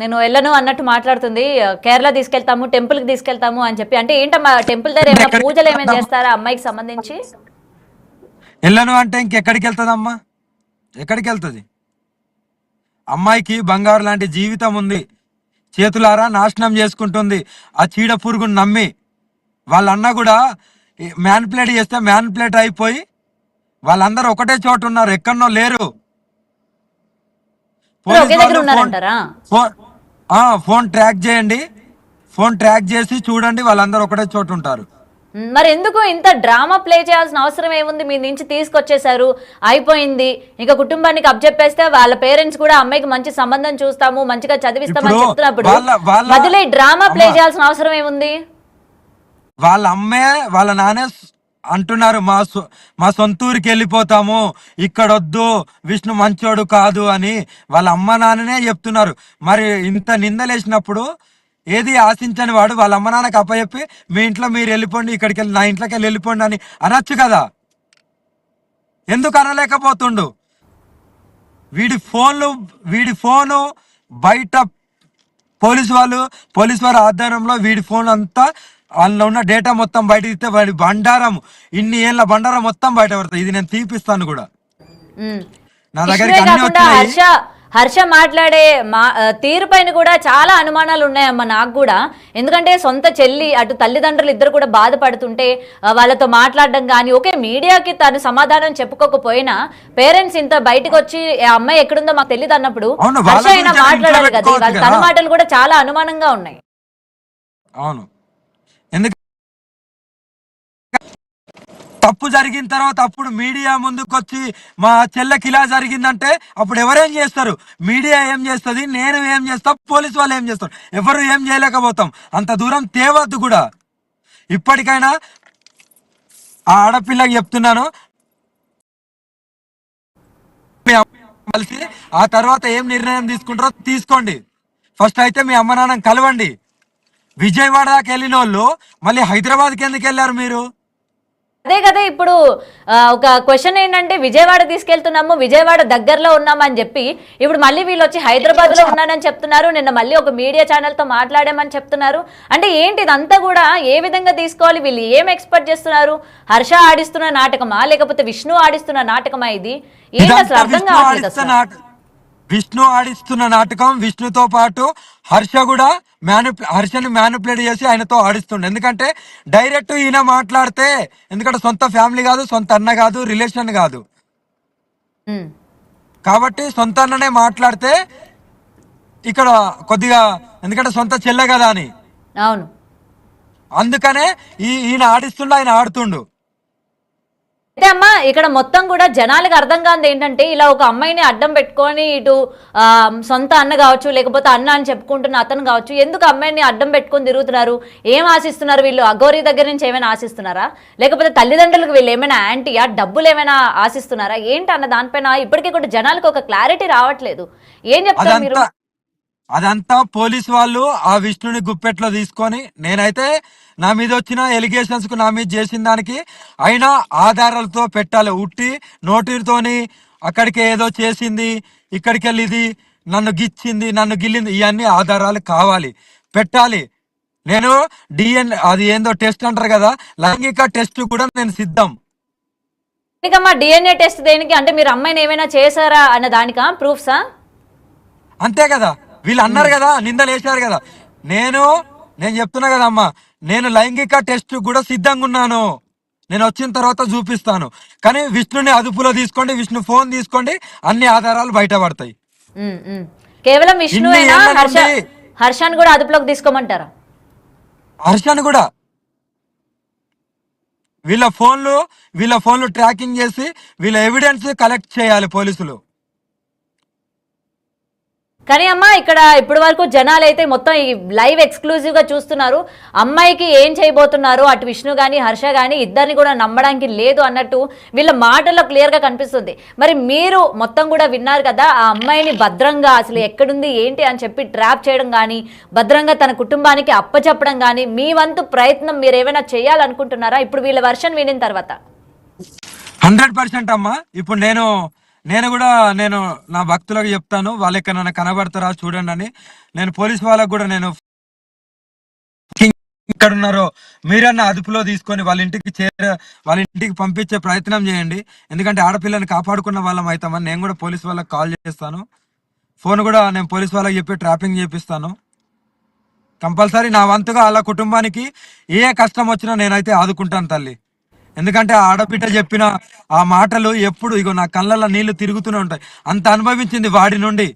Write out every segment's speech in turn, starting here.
నేను వెళ్ళను అన్నట్టు మాట్లాడుతుంది. కేరళ తీసుకెళ్తాము, టెంపుల్ కి తీసుకెళ్తాము అని చెప్పి. అంటే ఏంటమ్మా టెంపుల్ దగ్గర ఏమైనా పూజలు ఏమైనా చేస్తారా అమ్మాయికి సంబంధించి? వెళ్ళను అంటే ఇంకెక్కడికి వెళ్తుందమ్మా? ఎక్కడికి వెళ్తుంది? అమ్మాయికి బంగారు లాంటి జీవితం ఉంది, చేతులారా నాశనం చేసుకుంటుంది ఆ చీడ పురుగును నమ్మి. వాళ్ళన్న కూడా మ్యాన్పులేట్ చేస్తే మ్యాన్పులేట్ అయిపోయి వాళ్ళందరూ ఒకటే చోటు ఉన్నారు, ఎక్కడనో లేరు. ఒకే దగ్గర ఉన్నారంటారా? ఫోన్ ట్రాక్ చేయండి, ఫోన్ ట్రాక్ చేసి చూడండి, వాళ్ళందరూ ఒకటే చోటు ఉంటారు. మరి ఎందుకు ఇంత డ్రామా ప్లే చేయాల్సిన అవసరం ఏముంది? మీ నుంచి తీసుకొచ్చేసారు, అయిపోయింది. ఇంకా కుటుంబానికి అప్పచెప్పేస్తే వాళ్ళ పేరెంట్స్ కూడా అమ్మాయికి మంచి సంబంధం చూస్తాము, మంచిగా చదివిస్తామని చెప్తున్నప్పుడు మధ్యలో డ్రామా ప్లే చేయాల్సిన అవసరం ఏముంది? వాళ్ళ అమ్మే వాళ్ళ నాన్నే అంటున్నారు, మా సొంతూరికి వెళ్ళిపోతాము, ఇక్కడొద్దు, విష్ణు మంచోడు కాదు అని వాళ్ళ అమ్మ నాన్ననే చెప్తున్నారు. మరి ఇంత నిందలేసినప్పుడు ఏది ఆశించని వాడు వాళ్ళ అమ్మ నాన్నకి అప్పచెప్పి మీ ఇంట్లో మీరు వెళ్ళిపోండి, ఇక్కడికి వెళ్ళి నా ఇంట్లోకి వెళ్ళిపోండి అని అనొచ్చు కదా. ఎందుకు అనలేకపోతుండు? వీడి ఫోను బయట పోలీసు వారి ఆధ్వర్యంలో వీడి ఫోన్ అంతా అందులో ఉన్న డేటా మొత్తం బయట ఇస్తే వాడి బండారం, ఇన్ని ఏళ్ళ బండారం మొత్తం బయట పడుతుంది. ఇది నేను తీపిస్తాను కూడా. నా దగ్గరికి అన్ని వచ్చినాయి. హర్ష మాట్లాడే తీరు పైన కూడా చాలా అనుమానాలు ఉన్నాయమ్మా నాకు కూడా. ఎందుకంటే సొంత చెల్లి అటు తల్లిదండ్రులు ఇద్దరు కూడా బాధపడుతుంటే వాళ్ళతో మాట్లాడడం కానీ, ఓకే మీడియాకి తను సమాధానం చెప్పుకోకపోయినా పేరెంట్స్ ఇంత బయటకు వచ్చి అమ్మాయి ఎక్కడుందో మాకు తెలియదు అన్నప్పుడు హర్ష అయినా మాట్లాడాలి కదా. వాళ్ళ తన మాటలు కూడా చాలా అనుమానంగా ఉన్నాయి. అవును, తప్పు జరిగిన తర్వాత అప్పుడు మీడియా ముందుకొచ్చి మా చెల్లెకి ఇలా జరిగిందంటే అప్పుడు ఎవరేం చేస్తారు? మీడియా ఏం చేస్తుంది, నేను ఏం చేస్తా, పోలీసు వాళ్ళు ఏం చేస్తారు? ఎవరు ఏం చేయలేకపోతాం. అంత దూరం తేవద్దు కూడా. ఇప్పటికైనా ఆ ఆడపిల్లకి చెప్తున్నాను, కలిసి ఆ తర్వాత ఏం నిర్ణయం తీసుకుంటారో తీసుకోండి. ఫస్ట్ అయితే మీ అమ్మ నాన్న కలవండి. విజయవాడ దాకా వెళ్ళిన వాళ్ళు మళ్ళీ హైదరాబాద్కి ఎందుకు వెళ్ళారు మీరు? అదే కదా ఇప్పుడు ఒక క్వశ్చన్ ఏంటంటే, విజయవాడ తీసుకెళ్తున్నాము, విజయవాడ దగ్గరలో ఉన్నామని చెప్పి ఇప్పుడు మళ్ళీ వీళ్ళు వచ్చి హైదరాబాద్ లో ఉన్నానని చెప్తున్నారు. నిన్న మళ్ళీ ఒక మీడియా ఛానల్ తో మాట్లాడామని చెప్తున్నారు. అంటే ఏంటి ఇదంతా కూడా? ఏ విధంగా తీసుకోవాలి? వీళ్ళు ఏం ఎక్స్పెక్ట్ చేస్తున్నారు? హర్ష ఆడిస్తున్న నాటకమా లేకపోతే విష్ణు ఆడిస్తున్న నాటకమా? ఇది ఏంటి అసలు అర్థం కావట్లేదు. విష్ణు ఆడిస్తున్న నాటకం. విష్ణుతో పాటు హర్షని మ్యానిపులేట్ చేసి ఆయనతో ఆడిస్తుండే. ఎందుకంటే డైరెక్ట్ ఈయన మాట్లాడితే, ఎందుకంటే సొంత ఫ్యామిలీ కాదు, సొంత అన్న కాదు, రిలేషన్ కాదు కాబట్టి సొంత అన్ననే మాట్లాడితే ఇక్కడ కొద్దిగా, ఎందుకంటే సొంత చెల్లె కదా అని. అవును, అందుకనే ఈయన ఆడిస్తుండు, ఆయన ఆడుతుండు. అయితే అమ్మా ఇక్కడ మొత్తం కూడా జనాలకు అర్థం కాదు ఏంటంటే, ఇలా ఒక అమ్మాయిని అడ్డం పెట్టుకొని ఇటు సొంత అన్న కావచ్చు, లేకపోతే అన్న అని చెప్పుకుంటున్న అతను కావచ్చు, ఎందుకు అమ్మాయిని అడ్డం పెట్టుకొని తిరుగుతున్నారు? ఏం ఆశిస్తున్నారు వీళ్ళు? అఘోరి దగ్గర నుంచి ఏమైనా ఆశిస్తున్నారా? లేకపోతే తల్లిదండ్రులకు వీళ్ళు ఏమైనా యాంటీయా? డబ్బులు ఏమైనా ఆశిస్తున్నారా? ఏంటి అన్న దానిపైన ఇప్పటికీ కూడా జనాలకు ఒక క్లారిటీ రావట్లేదు. ఏం చెప్తారు మీరు? అదంతా పోలీసు వాళ్ళు ఆ విష్ణుని గుప్పెట్లో తీసుకొని, నేనైతే నా మీద వచ్చిన ఎలిగేషన్స్ కు, నా మీద చేసిన దానికి అయినా ఆధారాలతో పెట్టాలి. ఉట్టి నోటితోని అక్కడికి ఏదో చేసింది, ఇక్కడికి వెళ్ళి ఇది నన్ను గిచ్చింది, నన్ను గిల్లింది, ఇవన్నీ ఆధారాలు కావాలి, పెట్టాలి. నేను అది ఏందో టెస్ట్ అంటారు కదా, లైంగిక టెస్ట్ కూడా నేను సిద్ధం. డిఎన్ఏ టెస్ట్ దేనికి? అంటే మీరు అమ్మాయిని ఏమైనా చేశారా అన్న దానికా ప్రూఫ్సా? అంతే కదా, వీళ్ళు అన్నారు కదా, నిందలు వేసారు కదా. నేను చెప్తున్నా కదా అమ్మా, నేను లైంగిక టెస్ట్ కూడా సిద్ధంగా ఉన్నాను. నేను వచ్చిన తర్వాత చూపిస్తాను. కానీ విష్ణుని అదుపులో తీసుకోండి, విష్ణు ఫోన్ తీసుకోండి, అన్ని ఆధారాలు బయటపడతాయి. కేవలం విష్ణు హర్షాన్ని కూడా అదుపులోకి తీసుకోమంటారా? హర్షాన్ని కూడా వీళ్ళ ఫోన్లు ట్రాకింగ్ చేసి వీళ్ళ ఎవిడెన్స్ కలెక్ట్ చేయాలి పోలీసులు. కానీ అమ్మ ఇక్కడ ఇప్పటి వరకు జనాలు అయితే మొత్తం ఈ లైవ్ ఎక్స్క్లూజివ్ గా చూస్తున్నారు. అమ్మాయికి ఏం చేయబోతున్నారు, అటు విష్ణు గాని హర్ష గాని ఇద్దరిని కూడా నమ్మడానికి లేదు అన్నట్టు వీళ్ళ మాటల్లో క్లియర్ గా కనిపిస్తుంది. మరి మీరు మొత్తం కూడా విన్నారు కదా, ఆ అమ్మాయిని భద్రంగా అసలు ఎక్కడుంది ఏంటి అని చెప్పి ట్రాప్ చేయడం కానీ, భద్రంగా తన కుటుంబానికి అప్పచెప్పడం కానీ మీ వంతు ప్రయత్నం మీరు ఏమైనా చేయాలనుకుంటున్నారా ఇప్పుడు వీళ్ళ వర్షన్ వినిన తర్వాత? 100% అమ్మా. ఇప్పుడు నేను కూడా నేను నా భక్తులకు చెప్తాను, వాళ్ళు ఎక్కడైనా కనబడతారా చూడండి అని. నేను పోలీస్ వాళ్ళకు కూడా నేను ఇక్కడ ఉన్నారో మీరన్నా అదుపులో తీసుకొని వాళ్ళ ఇంటికి పంపించే ప్రయత్నం చేయండి. ఎందుకంటే ఆడపిల్లని కాపాడుకున్న వాళ్ళం అవుతామని నేను కూడా పోలీస్ వాళ్ళకి కాల్ చేస్తాను. ఫోన్ కూడా నేను పోలీస్ వాళ్ళకి చెప్పి ట్రాపింగ్ చేపిస్తాను. కంపల్సరీ నా వంతుగా వాళ్ళ కుటుంబానికి ఏ కష్టం వచ్చినా నేనైతే ఆదుకుంటాను తల్లి. ఎందుకంటే ఆ ఆడబిడ్డ చెప్పిన ఆ మాటలు ఎప్పుడు ఇగో నా కళ్ళల్లో నీళ్లు తిరుగుతూనే ఉంటాయి. అంత అనుభవించింది వాడి నుండి.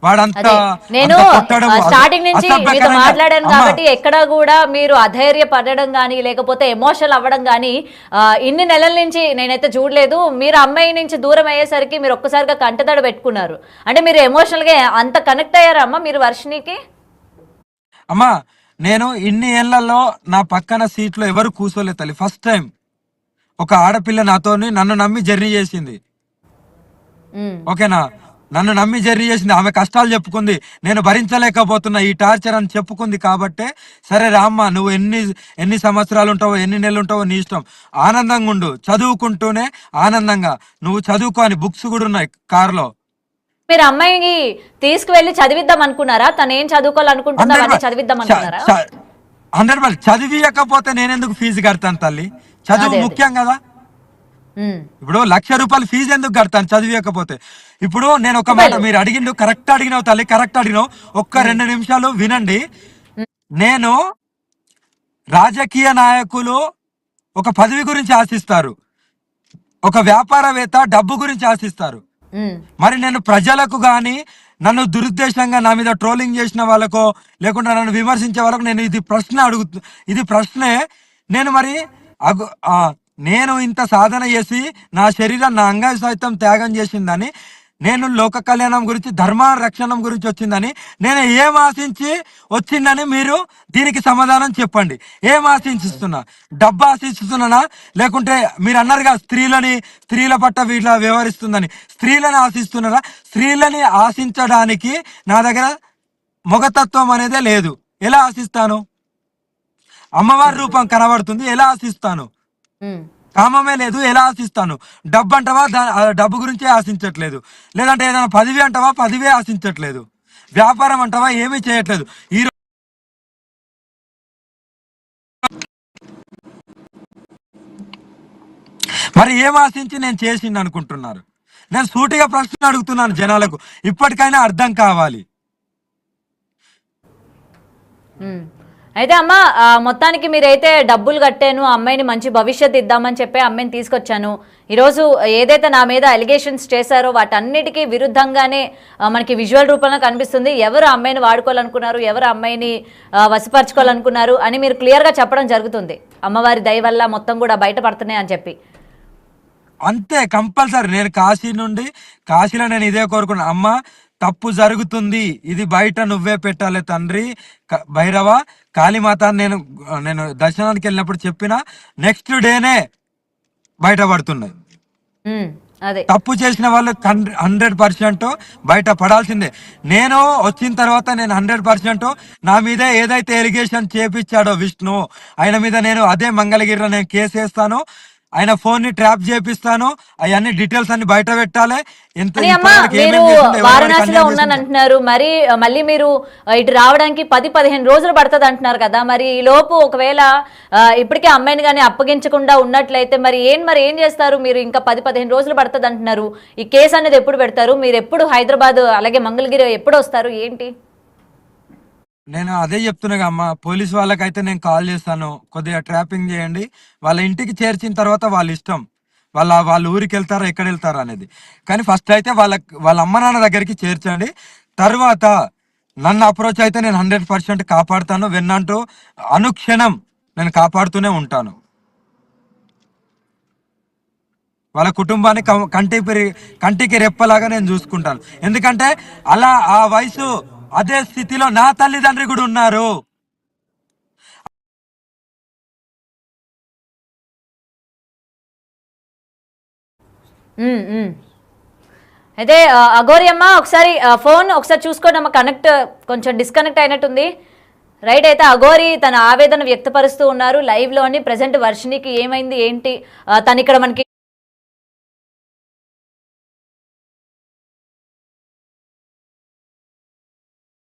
వాడంత అదే నేను అంత కొట్టడం స్టార్టింగ్ నుంచి మీతో అసభ్యకరంగా. మాట్లాడాను అమ్మా, కాబట్టి ఎక్కడ కూడా మీరు అధైర్య పడడం కానీ లేకపోతే ఎమోషనల్ అవ్వడం కానీ ఇన్ని నెలల నుంచి నేనైతే చూడలేదు. మీరు అమ్మాయి నుంచి దూరం అయ్యేసరికి మీరు ఒక్కసారిగా కంటతడి పెట్టుకున్నారు. అంటే మీరు ఎమోషనల్ గా అంత కనెక్ట్ అయ్యారా అమ్మా మీరు వర్షినికి? అమ్మా, నేను ఇన్ని ఏళ్లలో నా పక్కన సీట్లో ఎవరు కూర్చోలేదు తల్లి. ఫస్ట్ టైం ఒక ఆడపిల్ల నన్ను నమ్మి జర్నీ చేసింది. ఉమ్, ఓకేనా? నన్ను నమ్మి జర్నీ చేసింది. ఆమె కష్టాలు చెప్పుకుంది, నేను భరించలేకపోతున్నా ఈ టార్చర్ అని చెప్పుకుంది. కాబట్టే సరే రామ్మ, నువ్వు ఎన్ని సంవత్సరాలు ఉంటావో ఎన్ని నెలలు ఉంటావో నీ ఇష్టం, ఆనందంగా ఉండు, చదువుకుంటూనే ఆనందంగా నువ్వు చదువుకో అని బుక్స్ కూడా ఉన్నాయి కారులో. మీరు అమ్మాయిని తీసుకువెళ్ళి చదివిద్దాం అనుకున్నారా? తను ఏం చదువుకోవాలనుకుంటుందో అవన్నీ చదివిద్దాం అనుకున్నారా? 100% చదివియకపోతే నేనెందుకు ఫీజు కడతాను తల్లి? చదువు అదే, అదే. ముఖ్యం కదా. ఉమ్, ఇప్పుడు ₹1,00,000 ఫీజు ఎందుకు కడతాను చదివియకపోతే? ఇప్పుడు నేను ఒక మాట, మీరు అడిగిండు కరెక్ట్ అడిగినావు తల్లి, కరెక్ట్ అడిగినావు. ఒక్క 2 నిమిషాలు వినండి. నేను రాజకీయ నాయకులు ఒక పదవి గురించి ఆశిస్తారు, ఒక వ్యాపారవేత్త డబ్బు గురించి ఆశిస్తారు. ఉమ్, మరి నేను ప్రజలకు కానీ నన్ను దురుద్దేశంగా నా మీద ట్రోలింగ్ చేసిన వాళ్ళకో లేకుంటే నన్ను విమర్శించే వాళ్ళకు నేను ఇది ప్రశ్నే. నేను మరి నేను ఇంత సాధన చేసి నా శరీరం నా అంగ సైతం త్యాగం చేసిందని, నేను లోక కళ్యాణం గురించి ధర్మ రక్షణం గురించి వచ్చిందని నేను ఏం ఆశించి వచ్చిందని మీరు దీనికి సమాధానం చెప్పండి. ఏం ఆశిస్తున్నా? డబ్బు ఆశిస్తున్నానా? లేకుంటే మీరు అన్నారుగా స్త్రీల పట్ల వీళ్ళ వ్యవహరిస్తుందని, స్త్రీలని ఆశిస్తున్నారా? స్త్రీలని ఆశించడానికి నా దగ్గర మొగతత్వం అనేదే లేదు. ఎలా ఆశిస్తాను? అమ్మవారి రూపం కనబడుతుంది, ఎలా ఆశిస్తాను? ఉమ్. కామమే లేదు, ఎలా ఆశిస్తాను? డబ్బు అంటవా, డబ్బు గురించే ఆశించట్లేదు. లేదంటే ఏదైనా పదవి అంటవా, పదవే ఆశించట్లేదు. వ్యాపారం అంటవా, ఏమీ చేయట్లేదు. ఈ మరి ఏం ఆశించి నేను చేసింది అనుకుంటున్నారు? నేను సూటిగా ప్రశ్న అడుగుతున్నాను జనాలకు, ఇప్పటికైనా అర్థం కావాలి. అయితే అమ్మ మొత్తానికి మీరైతే డబ్బులు కట్టాను, అమ్మాయిని మంచి భవిష్యత్తు ఇద్దామని చెప్పి అమ్మాయిని తీసుకొచ్చాను. ఈరోజు ఏదైతే నా మీద అలిగేషన్స్ చేశారో వాటన్నిటికీ విరుద్ధంగానే మనకి విజువల్ రూపంలో కనిపిస్తుంది. ఎవరు అమ్మాయిని వాడుకోవాలనుకున్నారు, ఎవరు అమ్మాయిని వశపరచుకోవాలనుకున్నారు అని మీరు క్లియర్గా చెప్పడం జరుగుతుంది. అమ్మవారి దయ వల్ల మొత్తం కూడా బయటపడుతున్నాయి అని చెప్పి. అంతే, కంపల్సరీ. నేను కాశీలో నేను ఇదే కోరుకున్నా, అమ్మ తప్పు జరుగుతుంది, ఇది బయట నువ్వే పెట్టాలి తండ్రి భైరవ కాళీమాత. నేను దర్శనానికి వెళ్ళినప్పుడు చెప్పిన నెక్స్ట్ డేనే బయటపడుతున్నాయి. అదే తప్పు చేసిన వాళ్ళు 100% బయట పడాల్సిందే. నేను వచ్చిన తర్వాత నేను 100% నా మీద ఏదైతే ఎలిగేషన్ చేపించాడో విష్ణు, ఆయన మీద నేను అదే మంగళగిరిలో నేను కేసు వేస్తాను. ఆయన ఫోన్ ని ట్రాప్ చేపిస్తాను. అవన్నీ డీటెయిల్స్ అన్ని బయట పెట్టాలి. మీరు వారణాసిలో ఉన్నానంటున్నారు, మళ్ళీ మీరు ఇటు రావడానికి 10-15 రోజులు పడుతుంది అంటున్నారు కదా. మరి ఈ లోపు ఒకవేళ ఇప్పటికే అమ్మాయిని కానీ అప్పగించకుండా ఉన్నట్లయితే మరి ఏం చేస్తారు మీరు? ఇంకా 10-15 రోజులు పడుతుంది అంటున్నారు. ఈ కేసు అనేది ఎప్పుడు పెడతారు? మీరు ఎప్పుడు హైదరాబాద్ అలాగే మంగళగిరి ఎప్పుడు వస్తారు ఏంటి? నేను అదే చెప్తున్నా అమ్మ, పోలీస్ వాళ్ళకైతే నేను కాల్ చేస్తాను, కొద్దిగా ట్రాపింగ్ చేయండి. వాళ్ళ ఇంటికి చేర్చిన తర్వాత వాళ్ళ ఇష్టం, వాళ్ళ ఊరికి వెళ్తారా ఎక్కడ వెళ్తారా అనేది. కానీ ఫస్ట్ అయితే వాళ్ళ అమ్మ నాన్న దగ్గరికి చేర్చండి. తర్వాత నన్ను అప్రోచ్ అయితే నేను 100% కాపాడుతాను. వెన్నంటూ అనుక్షణం నేను కాపాడుతూనే ఉంటాను. వాళ్ళ కుటుంబాన్ని కంటికి రెప్పలాగా నేను చూసుకుంటాను. ఎందుకంటే అలా ఆ వయసు అదే స్థితిలో నా తల్లిదండ్రి కూడా ఉన్నారు. అయితే అఘోరి అమ్మ ఒకసారి ఫోన్ ఒకసారి చూసుకోండి అమ్మ, కొంచెం డిస్కనెక్ట్ అయినట్టుంది. రైట్. అయితే అఘోరి తన ఆవేదన వ్యక్తపరుస్తూ ఉన్నారు లైవ్ లోని. ప్రెసెంట్ వర్షినికి ఏమైంది ఏంటి, తను ఇక్కడ మనకి